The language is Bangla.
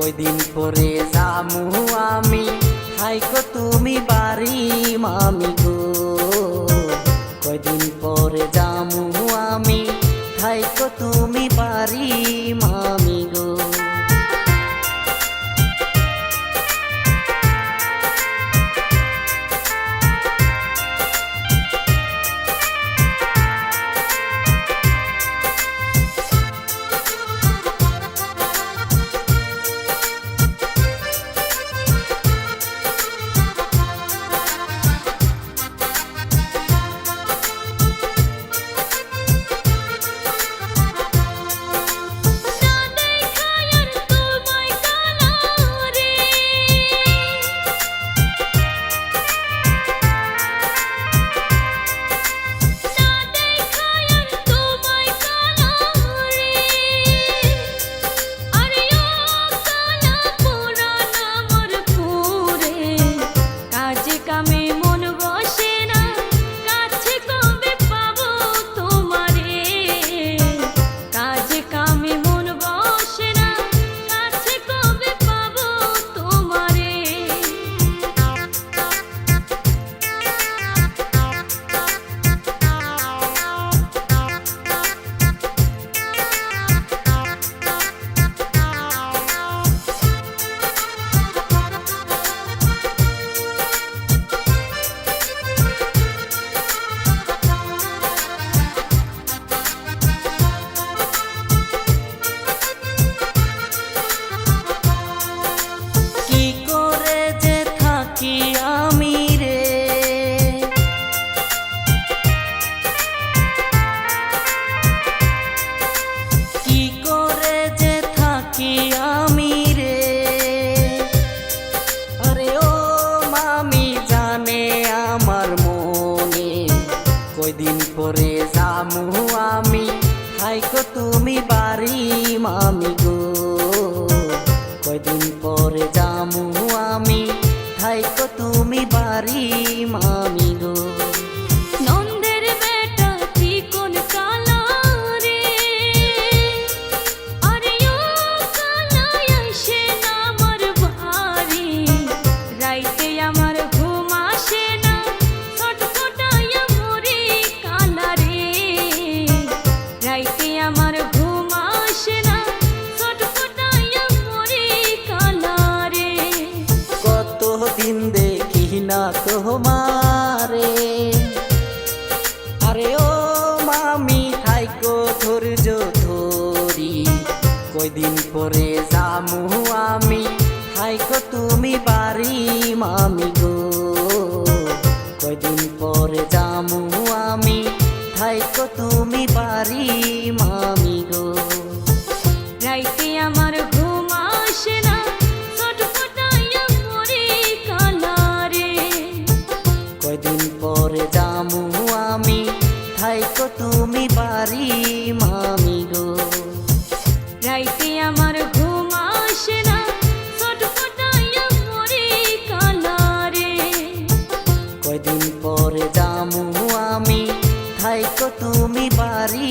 কয়দিন পরে যামু আমি থাইকো তুমি বাড়ি মামি গো। কয়দিন পরে যামু আমি থাইকো তুমি বাড়ি মামি গো। কয়দিন পরে যামু আমি থাইকো তুমি বাড়ি মামি গো। কয়দিন পরে যামু আমি থাইকো তুমি বাড়ি মামি গো। নন্দের বেটা চিকন কালা রে, আরে ও কালা আসে না আমার বাড়ি। রাইতে আমার ঘুম আসে না, ছটফটাইয়া মরি কালা রে। রাইতে আমার ঘুম আসে না, ছটফটাইয়া মরি কালা রে। কতদিন দেখি না তোমারে, আরে ও মামি থাইকো ধৈর্য ধরি। কয়দিন পরে যামু আমি থাইকো তুমি বাড়ি মামি গো। কয়দিন পরে যামু আমি থাইকো তুমি বাড়ি মামি গো। রাইতে আমার ঘুম আসে না, ছটফটাইয়া মরি কালা রে। কয়দিন পরে যামু আমি থাইকো তুমি বাড়ি মামি গো। রাইতে আমার ঘুম আসে না, ছটফটাইয়া মরি কালা রে। কয়দিন পরে যামু আমি থাইকো তুমি বাড়ি